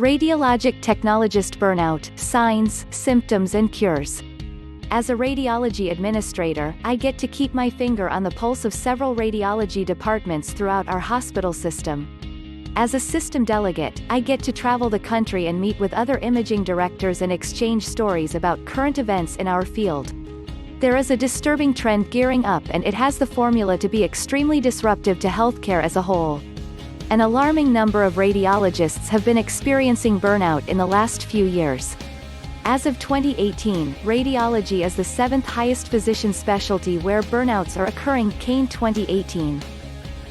Radiologic Technologist Burnout, Signs, Symptoms and Cures. As a radiology administrator, I get to keep my finger on the pulse of several radiology departments throughout our hospital system. As a system delegate, I get to travel the country and meet with other imaging directors and exchange stories about current events in our field. There is a disturbing trend gearing up, and it has the formula to be extremely disruptive to healthcare as a whole. An alarming number of radiologists have been experiencing burnout in the last few years. As of 2018, radiology is the 7th highest physician specialty where burnouts are occurring, Kane 2018.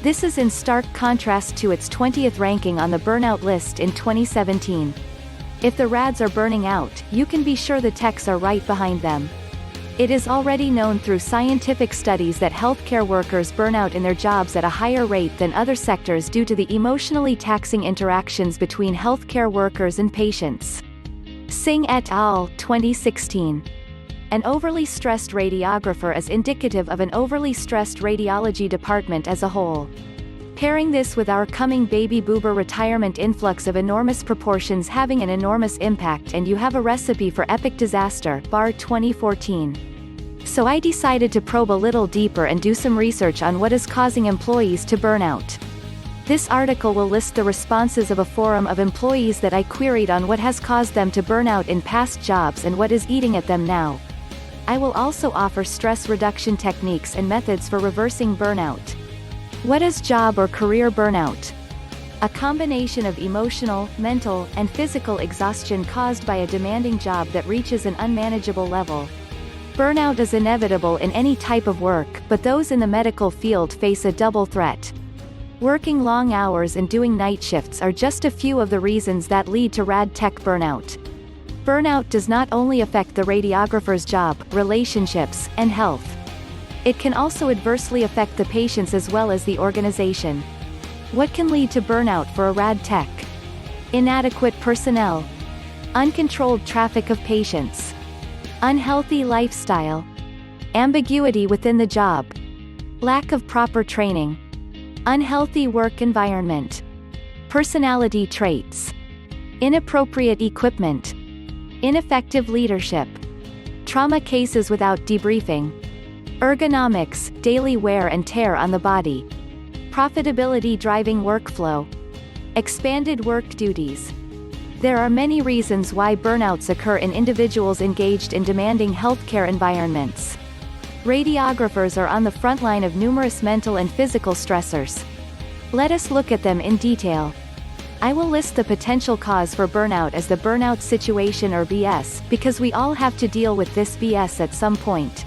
This is in stark contrast to its 20th ranking on the burnout list in 2017. If the rads are burning out, you can be sure the techs are right behind them. It is already known through scientific studies that healthcare workers burn out in their jobs at a higher rate than other sectors due to the emotionally taxing interactions between healthcare workers and patients. Singh et al., 2016. An overly stressed radiographer is indicative of an overly stressed radiology department as a whole. Pairing this with our coming baby boomer retirement influx of enormous proportions having an enormous impact, and you have a recipe for epic disaster, Bar 2014. So I decided to probe a little deeper and do some research on what is causing employees to burn out. This article will list the responses of a forum of employees that I queried on what has caused them to burn out in past jobs and what is eating at them now. I will also offer stress reduction techniques and methods for reversing burnout. What is job or career burnout? A combination of emotional, mental, and physical exhaustion caused by a demanding job that reaches an unmanageable level. Burnout is inevitable in any type of work, but those in the medical field face a double threat. Working long hours and doing night shifts are just a few of the reasons that lead to rad tech burnout. Burnout does not only affect the radiographer's job, relationships, and health. It can also adversely affect the patients as well as the organization. What can lead to burnout for a rad tech? Inadequate personnel. Uncontrolled traffic of patients. Unhealthy lifestyle. Ambiguity within the job. Lack of proper training. Unhealthy work environment. Personality traits. Inappropriate equipment. Ineffective leadership. Trauma cases without debriefing. Ergonomics, daily wear and tear on the body. Profitability driving workflow. Expanded work duties. There are many reasons why burnouts occur in individuals engaged in demanding healthcare environments. Radiographers are on the front line of numerous mental and physical stressors. Let us look at them in detail. I will list the potential cause for burnout as the burnout situation, or BS, because we all have to deal with this BS at some point.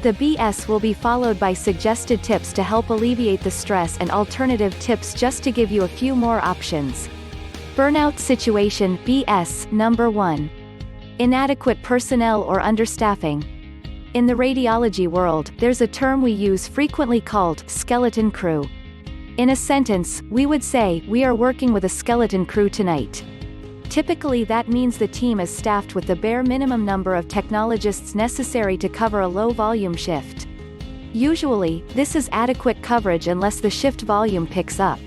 The BS will be followed by suggested tips to help alleviate the stress and alternative tips just to give you a few more options. Burnout situation, BS, number 1. Inadequate personnel or understaffing. In the radiology world, there's a term we use frequently called skeleton crew. In a sentence, we would say, "We are working with a skeleton crew tonight." Typically that means the team is staffed with the bare minimum number of technologists necessary to cover a low-volume shift. Usually, this is adequate coverage unless the shift volume picks up.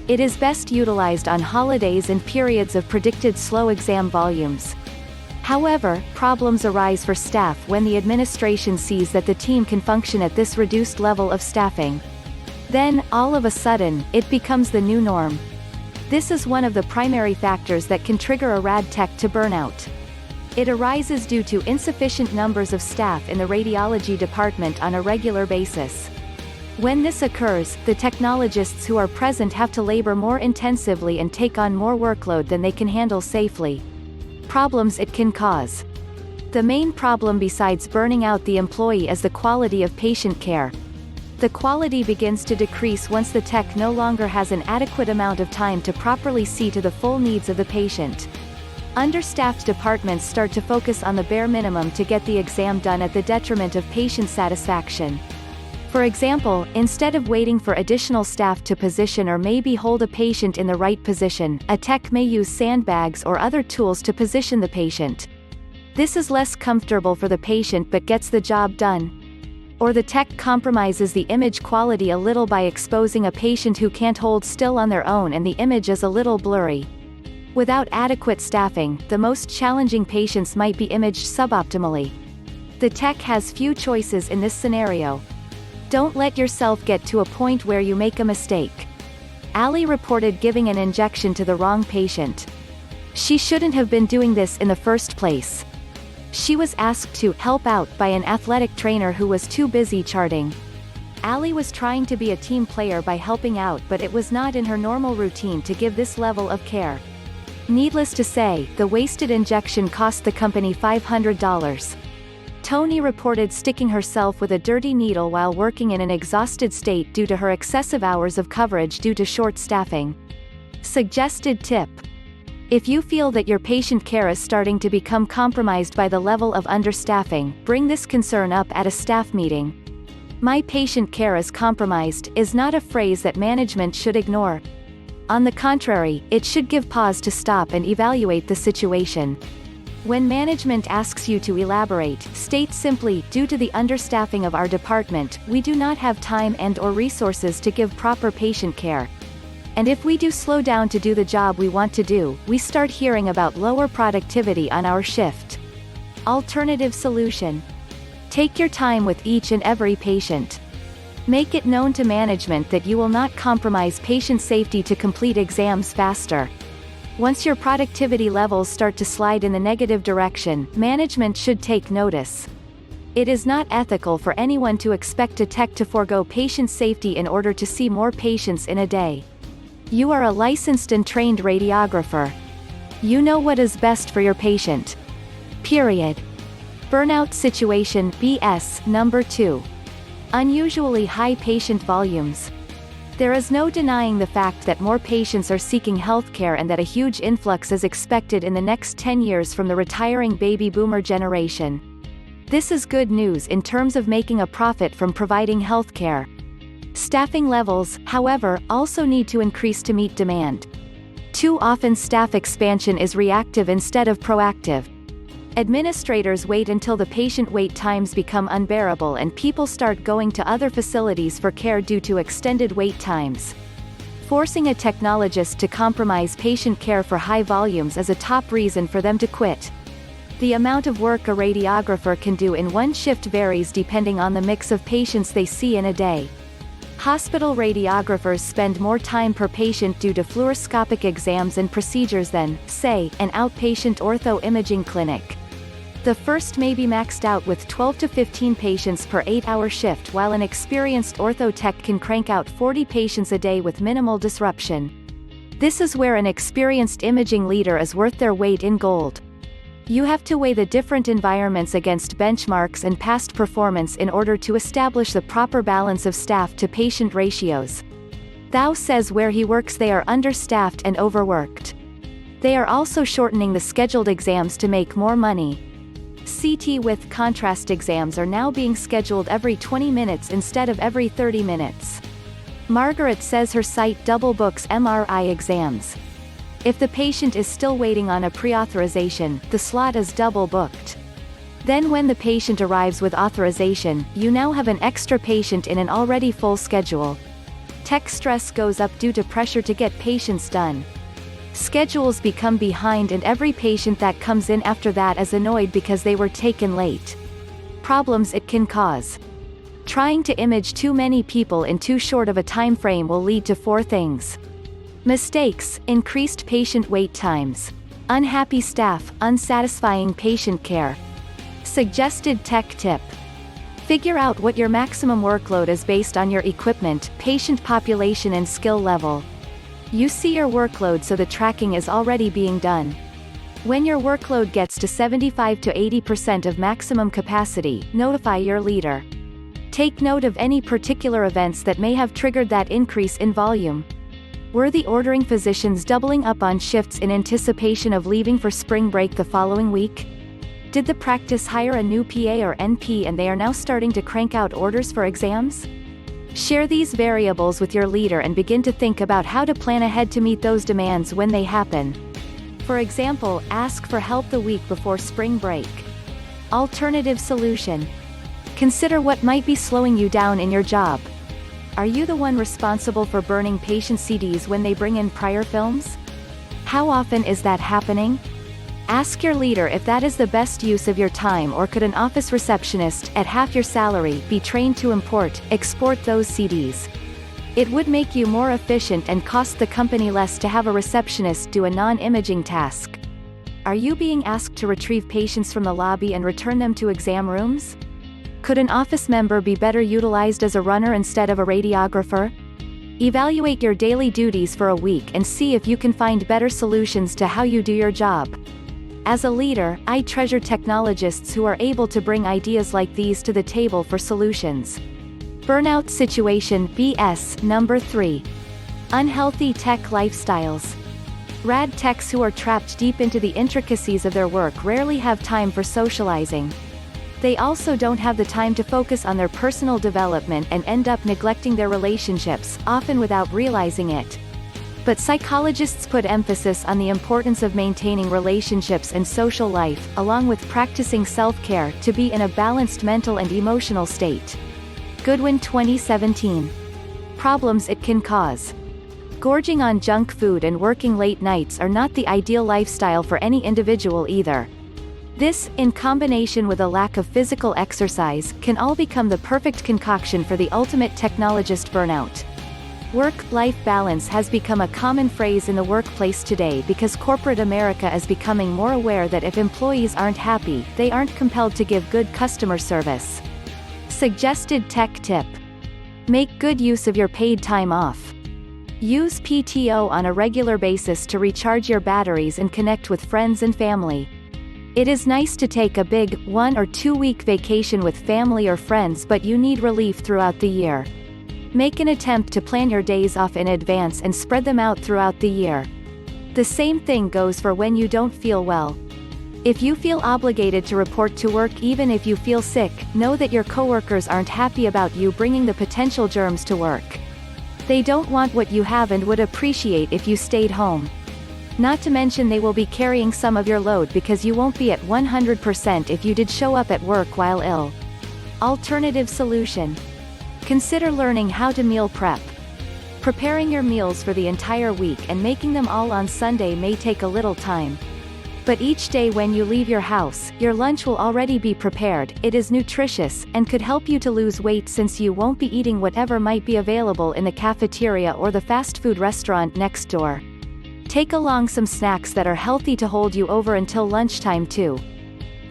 It is best utilized on holidays and periods of predicted slow exam volumes. However, problems arise for staff when the administration sees that the team can function at this reduced level of staffing. Then, all of a sudden, it becomes the new norm. This is one of the primary factors that can trigger a rad tech to burnout. It arises due to insufficient numbers of staff in the radiology department on a regular basis. When this occurs, the technologists who are present have to labor more intensively and take on more workload than they can handle safely. Problems it can cause. The main problem besides burning out the employee is the quality of patient care. The quality begins to decrease once the tech no longer has an adequate amount of time to properly see to the full needs of the patient. Understaffed departments start to focus on the bare minimum to get the exam done at the detriment of patient satisfaction. For example, instead of waiting for additional staff to position or maybe hold a patient in the right position, a tech may use sandbags or other tools to position the patient. This is less comfortable for the patient but gets the job done. Or the tech compromises the image quality a little by exposing a patient who can't hold still on their own and the image is a little blurry. Without adequate staffing, the most challenging patients might be imaged suboptimally. The tech has few choices in this scenario. Don't let yourself get to a point where you make a mistake. Ali reported giving an injection to the wrong patient. She shouldn't have been doing this in the first place. She was asked to help out by an athletic trainer who was too busy charting. Ali was trying to be a team player by helping out, but it was not in her normal routine to give this level of care. Needless to say, the wasted injection cost the company $500. Tony reported sticking herself with a dirty needle while working in an exhausted state due to her excessive hours of coverage due to short staffing. Suggested tip: if you feel that your patient care is starting to become compromised by the level of understaffing, bring this concern up at a staff meeting. "My patient care is compromised" is not a phrase that management should ignore. On the contrary, it should give pause to stop and evaluate the situation. When management asks you to elaborate, state simply, "Due to the understaffing of our department, we do not have time and/or resources to give proper patient care. And if we do slow down to do the job we want to do, we start hearing about lower productivity on our shift." Alternative solution: take your time with each and every patient. Make it known to management that you will not compromise patient safety to complete exams faster. Once your productivity levels start to slide in the negative direction, management should take notice. It is not ethical for anyone to expect a tech to forego patient safety in order to see more patients in a day. You are a licensed and trained radiographer. You know what is best for your patient. Period. Burnout situation BS number 2. Unusually high patient volumes. There is no denying the fact that more patients are seeking healthcare and that a huge influx is expected in the next 10 years from the retiring baby boomer generation. This is good news in terms of making a profit from providing healthcare. Staffing levels, however, also need to increase to meet demand. Too often staff expansion is reactive instead of proactive. Administrators wait until the patient wait times become unbearable and people start going to other facilities for care due to extended wait times. Forcing a technologist to compromise patient care for high volumes is a top reason for them to quit. The amount of work a radiographer can do in one shift varies depending on the mix of patients they see in a day. Hospital radiographers spend more time per patient due to fluoroscopic exams and procedures than, say, an outpatient ortho imaging clinic. The first may be maxed out with 12 to 15 patients per 8-hour shift, while an experienced ortho tech can crank out 40 patients a day with minimal disruption. This is where an experienced imaging leader is worth their weight in gold. You have to weigh the different environments against benchmarks and past performance in order to establish the proper balance of staff to patient ratios. Thou says where he works they are understaffed and overworked. They are also shortening the scheduled exams to make more money. CT with contrast exams are now being scheduled every 20 minutes instead of every 30 minutes. Margaret says her site double books MRI exams. If the patient is still waiting on a pre-authorization, the slot is double booked. Then when the patient arrives with authorization, you now have an extra patient in an already full schedule. Tech stress goes up due to pressure to get patients done. Schedules become behind and every patient that comes in after that is annoyed because they were taken late. Problems it can cause. Trying to image too many people in too short of a time frame will lead to 4 things. Mistakes: increased patient wait times. Unhappy staff, unsatisfying patient care. Suggested tech tip: figure out what your maximum workload is based on your equipment, patient population and skill level. You see your workload so the tracking is already being done. When your workload gets to 75 to 80% of maximum capacity, notify your leader. Take note of any particular events that may have triggered that increase in volume. Were the ordering physicians doubling up on shifts in anticipation of leaving for spring break the following week? Did the practice hire a new PA or NP and they are now starting to crank out orders for exams? Share these variables with your leader and begin to think about how to plan ahead to meet those demands when they happen. For example, ask for help the week before spring break. Alternative solution: consider what might be slowing you down in your job. Are you the one responsible for burning patient CDs when they bring in prior films? How often is that happening? Ask your leader if that is the best use of your time, or could an office receptionist, at half your salary, be trained to export those CDs? It would make you more efficient and cost the company less to have a receptionist do a non-imaging task. Are you being asked to retrieve patients from the lobby and return them to exam rooms? Could an office member be better utilized as a runner instead of a radiographer? Evaluate your daily duties for a week and see if you can find better solutions to how you do your job. As a leader, I treasure technologists who are able to bring ideas like these to the table for solutions. Burnout situation BS number 3. Unhealthy tech lifestyles. Rad techs who are trapped deep into the intricacies of their work rarely have time for socializing. They also don't have the time to focus on their personal development and end up neglecting their relationships, often without realizing it. But psychologists put emphasis on the importance of maintaining relationships and social life, along with practicing self-care, to be in a balanced mental and emotional state. Goodwin 2017. Problems it can cause. Gorging on junk food and working late nights are not the ideal lifestyle for any individual either. This, in combination with a lack of physical exercise, can all become the perfect concoction for the ultimate technologist burnout. Work-life balance has become a common phrase in the workplace today because corporate America is becoming more aware that if employees aren't happy, they aren't compelled to give good customer service. Suggested tech tip. Make good use of your paid time off. Use PTO on a regular basis to recharge your batteries and connect with friends and family. It is nice to take a big, 1 or 2 week vacation with family or friends, but you need relief throughout the year. Make an attempt to plan your days off in advance and spread them out throughout the year. The same thing goes for when you don't feel well. If you feel obligated to report to work even if you feel sick, know that your coworkers aren't happy about you bringing the potential germs to work. They don't want what you have and would appreciate if you stayed home. Not to mention they will be carrying some of your load because you won't be at 100% if you did show up at work while ill. Alternative solution. Consider learning how to meal prep. Preparing your meals for the entire week and making them all on Sunday may take a little time. But each day when you leave your house, your lunch will already be prepared. It is nutritious, and could help you to lose weight since you won't be eating whatever might be available in the cafeteria or the fast food restaurant next door. Take along some snacks that are healthy to hold you over until lunchtime too.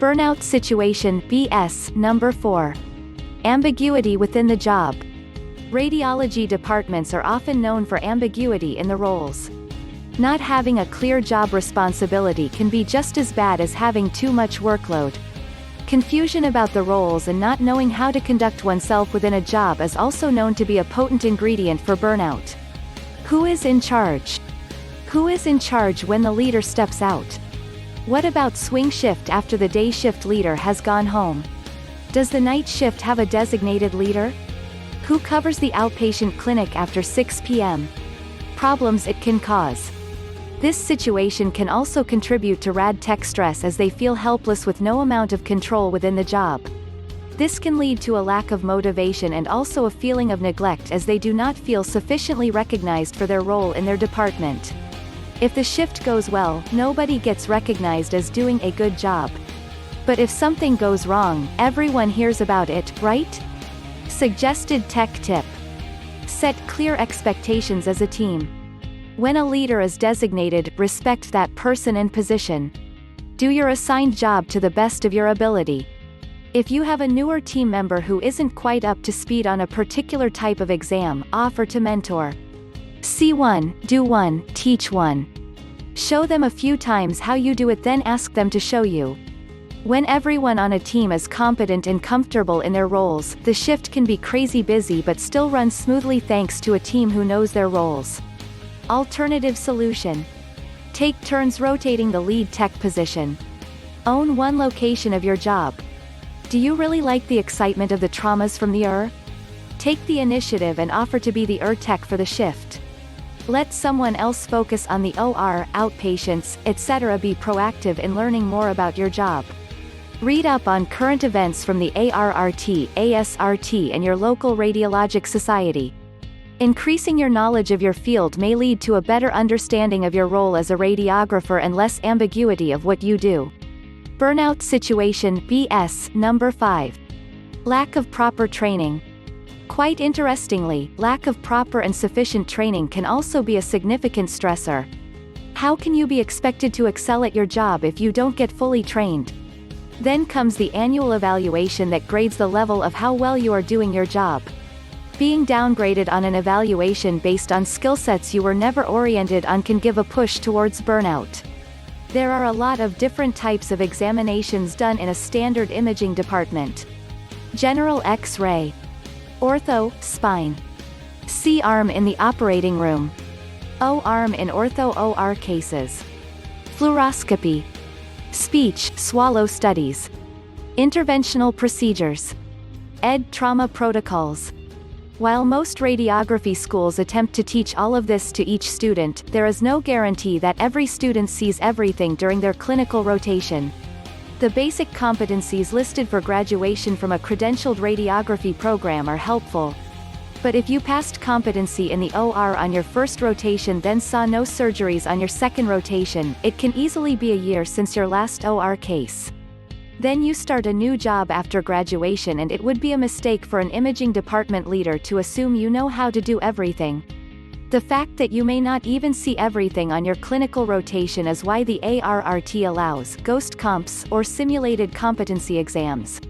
Burnout situation BS number 4. Ambiguity within the job. Radiology departments are often known for ambiguity in the roles. Not having a clear job responsibility can be just as bad as having too much workload. Confusion about the roles and not knowing how to conduct oneself within a job is also known to be a potent ingredient for burnout. Who is in charge? Who is in charge when the leader steps out? What about swing shift after the day shift leader has gone home? Does the night shift have a designated leader? Who covers the outpatient clinic after 6 p.m.? Problems it can cause. This situation can also contribute to rad tech stress as they feel helpless with no amount of control within the job. This can lead to a lack of motivation and also a feeling of neglect as they do not feel sufficiently recognized for their role in their department. If the shift goes well, nobody gets recognized as doing a good job. But if something goes wrong, everyone hears about it, right? Suggested tech tip. Set clear expectations as a team. When a leader is designated, respect that person and position. Do your assigned job to the best of your ability. If you have a newer team member who isn't quite up to speed on a particular type of exam, offer to mentor. See one, do one, teach one. Show them a few times how you do it, then ask them to show you. When everyone on a team is competent and comfortable in their roles, the shift can be crazy busy but still runs smoothly thanks to a team who knows their roles. Alternative solution. Take turns rotating the lead tech position. Own one location of your job. Do you really like the excitement of the traumas from the ER? Take the initiative and offer to be the ER tech for the shift. Let someone else focus on the OR, outpatients, etc. Be proactive in learning more about your job. Read up on current events from the ARRT, ASRT and your local radiologic society. Increasing your knowledge of your field may lead to a better understanding of your role as a radiographer and less ambiguity of what you do. Burnout situation BS number 5. Lack of proper training. Quite interestingly, lack of proper and sufficient training can also be a significant stressor. How can you be expected to excel at your job if you don't get fully trained? Then comes the annual evaluation that grades the level of how well you are doing your job. Being downgraded on an evaluation based on skill sets you were never oriented on can give a push towards burnout. There are a lot of different types of examinations done in a standard imaging department. General X-ray. Ortho, spine. C-arm in the operating room. O-arm in ortho-OR cases. Fluoroscopy. Speech, swallow studies. Interventional procedures. Ed trauma protocols. While most radiography schools attempt to teach all of this to each student, there is no guarantee that every student sees everything during their clinical rotation. The basic competencies listed for graduation from a credentialed radiography program are helpful. But if you passed competency in the OR on your first rotation then saw no surgeries on your second rotation, it can easily be a year since your last OR case. Then you start a new job after graduation and it would be a mistake for an imaging department leader to assume you know how to do everything. The fact that you may not even see everything on your clinical rotation is why the ARRT allows ghost comps or simulated competency exams.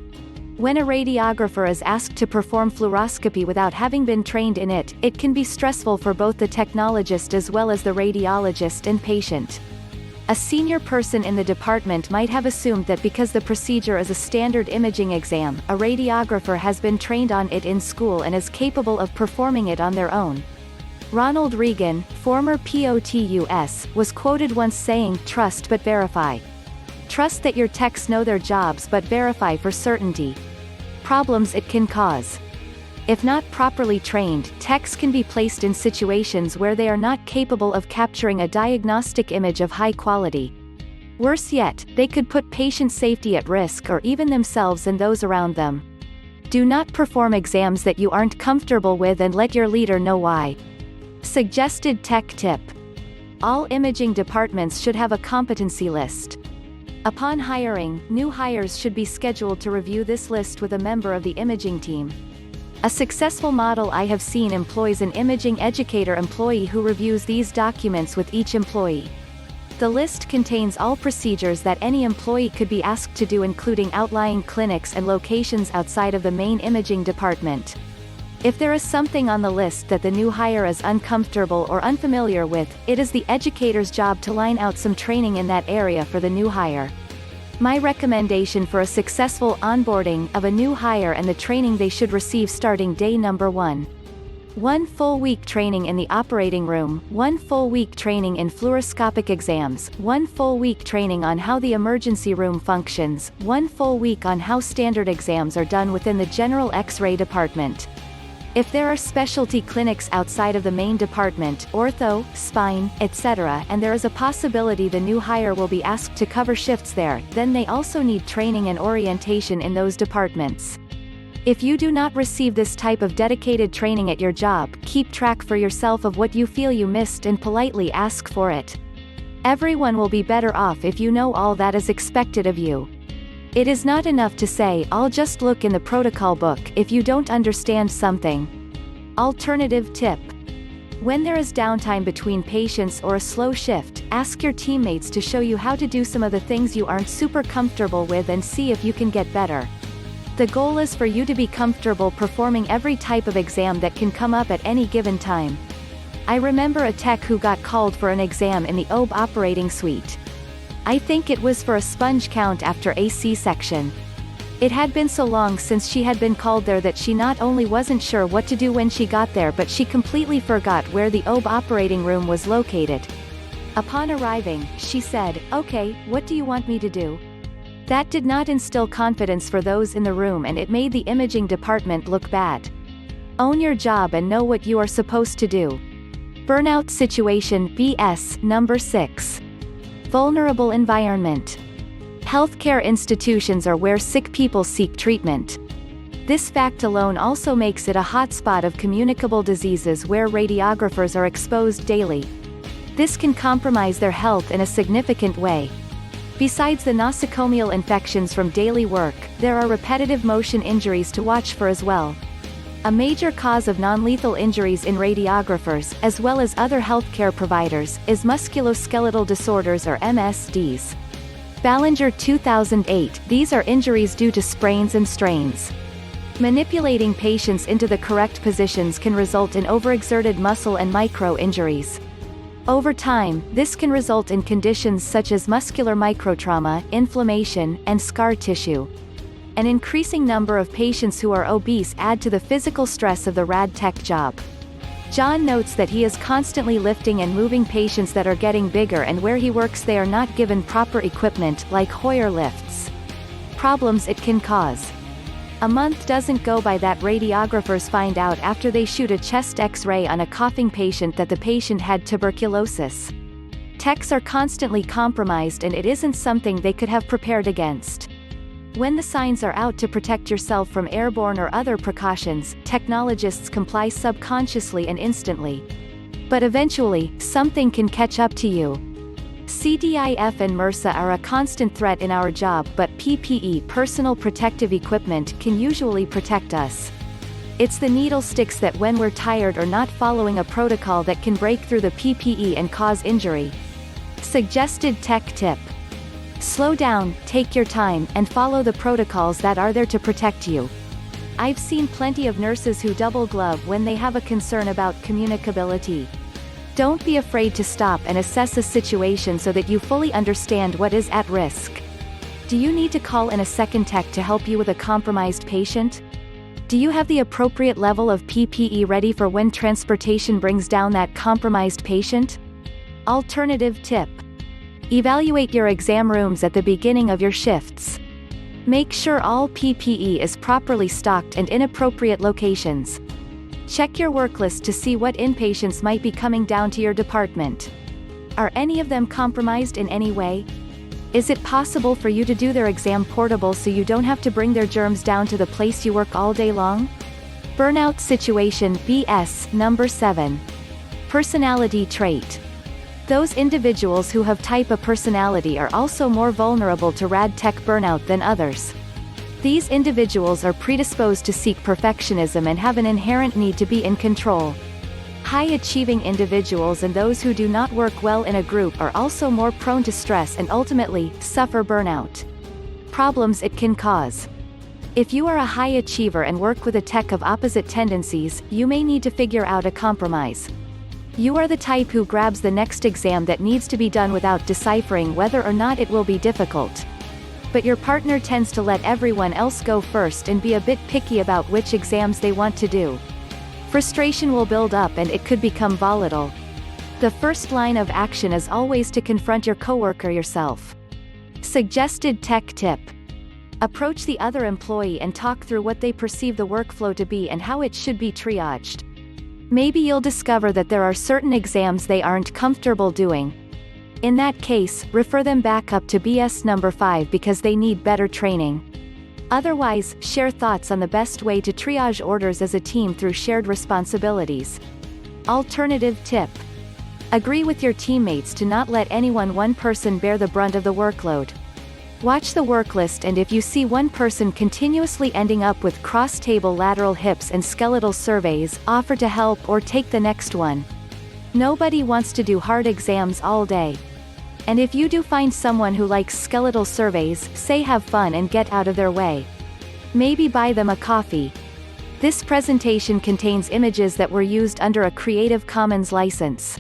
When a radiographer is asked to perform fluoroscopy without having been trained in it, it can be stressful for both the technologist as well as the radiologist and patient. A senior person in the department might have assumed that because the procedure is a standard imaging exam, a radiographer has been trained on it in school and is capable of performing it on their own. Ronald Reagan, former POTUS, was quoted once saying, "Trust but verify." Trust that your techs know their jobs but verify for certainty. Problems it can cause. If not properly trained, techs can be placed in situations where they are not capable of capturing a diagnostic image of high quality. Worse yet, they could put patient safety at risk or even themselves and those around them. Do not perform exams that you aren't comfortable with and let your leader know why. Suggested tech tip. All imaging departments should have a competency list. Upon hiring, new hires should be scheduled to review this list with a member of the imaging team. A successful model I have seen employs an imaging educator employee who reviews these documents with each employee. The list contains all procedures that any employee could be asked to do, including outlying clinics and locations outside of the main imaging department. If there is something on the list that the new hire is uncomfortable or unfamiliar with, it is the educator's job to line out some training in that area for the new hire. My recommendation for a successful onboarding of a new hire and the training they should receive starting day number 1. 1 full week training in the operating room, 1 full week training in fluoroscopic exams, 1 full week training on how the emergency room functions, 1 full week on how standard exams are done within the general X-ray department. If there are specialty clinics outside of the main department, ortho, spine, etc., and there is a possibility the new hire will be asked to cover shifts there, then they also need training and orientation in those departments. If you do not receive this type of dedicated training at your job, keep track for yourself of what you feel you missed and politely ask for it. Everyone will be better off if you know all that is expected of you. It is not enough to say, "I'll just look in the protocol book," if you don't understand something. Alternative tip. When there is downtime between patients or a slow shift, ask your teammates to show you how to do some of the things you aren't super comfortable with and see if you can get better. The goal is for you to be comfortable performing every type of exam that can come up at any given time. I remember a tech who got called for an exam in the OB operating suite. I think it was for a sponge count after a C-section. It had been so long since she had been called there that she not only wasn't sure what to do when she got there, but she completely forgot where the OB operating room was located. Upon arriving, she said, "Okay, what do you want me to do?" That did not instill confidence for those in the room, and it made the imaging department look bad. Own your job and know what you are supposed to do. Burnout situation BS number 6. Vulnerable environment. Healthcare institutions are where sick people seek treatment. This fact alone also makes it a hotspot of communicable diseases where radiographers are exposed daily. This can compromise their health in a significant way. Besides the nosocomial infections from daily work, there are repetitive motion injuries to watch for as well. A major cause of non-lethal injuries in radiographers, as well as other healthcare providers, is musculoskeletal disorders or MSDs. Ballinger 2008. These are injuries due to sprains and strains. Manipulating patients into the correct positions can result in overexerted muscle and micro-injuries. Over time, this can result in conditions such as muscular microtrauma, inflammation, and scar tissue. An increasing number of patients who are obese add to the physical stress of the rad tech job. John notes that he is constantly lifting and moving patients that are getting bigger, and where he works they are not given proper equipment like Hoyer lifts. Problems it can cause. A month doesn't go by that radiographers find out after they shoot a chest X-ray on a coughing patient that the patient had tuberculosis. Techs are constantly compromised, and it isn't something they could have prepared against. When the signs are out to protect yourself from airborne or other precautions, technologists comply subconsciously and instantly. But eventually, something can catch up to you. CDIF and MRSA are a constant threat in our job, but PPE, personal protective equipment, can usually protect us. It's the needle sticks that when we're tired or not following a protocol that can break through the PPE and cause injury. Suggested tech tip. Slow down, take your time, and follow the protocols that are there to protect you. I've seen plenty of nurses who double glove when they have a concern about communicability. Don't be afraid to stop and assess a situation so that you fully understand what is at risk. Do you need to call in a second tech to help you with a compromised patient? Do you have the appropriate level of PPE ready for when transportation brings down that compromised patient? Alternative tip. Evaluate your exam rooms at the beginning of your shifts. Make sure all PPE is properly stocked and in appropriate locations. Check your work list to see what inpatients might be coming down to your department. Are any of them compromised in any way? Is it possible for you to do their exam portable so you don't have to bring their germs down to the place you work all day long? Burnout situation BS number 7. Personality trait. Those individuals who have type A personality are also more vulnerable to rad tech burnout than others. These individuals are predisposed to seek perfectionism and have an inherent need to be in control. High-achieving individuals and those who do not work well in a group are also more prone to stress and ultimately, suffer burnout. Problems it can cause. If you are a high achiever and work with a tech of opposite tendencies, you may need to figure out a compromise. You are the type who grabs the next exam that needs to be done without deciphering whether or not it will be difficult. But your partner tends to let everyone else go first and be a bit picky about which exams they want to do. Frustration will build up and it could become volatile. The first line of action is always to confront your coworker yourself. Suggested tech tip. Approach the other employee and talk through what they perceive the workflow to be and how it should be triaged. Maybe you'll discover that there are certain exams they aren't comfortable doing. In that case, refer them back up to BS number 5 because they need better training. Otherwise, share thoughts on the best way to triage orders as a team through shared responsibilities. Alternative tip. Agree with your teammates to not let one person bear the brunt of the workload. Watch the work list, and if you see one person continuously ending up with cross-table lateral hips and skeletal surveys, offer to help or take the next one. Nobody wants to do hard exams all day. And if you do find someone who likes skeletal surveys, say have fun and get out of their way. Maybe buy them a coffee. This presentation contains images that were used under a Creative Commons license.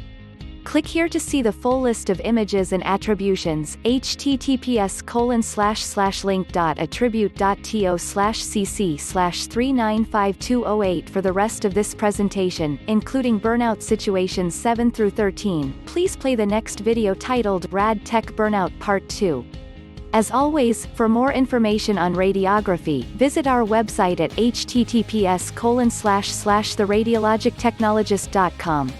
Click here to see the full list of images and attributions. https://link.attribute.to/cc/395208 for the rest of this presentation, including Burnout Situations 7 through 13. Please play the next video titled Rad Tech Burnout Part 2. As always, for more information on radiography, visit our website at https://theradiologictechnologist.com.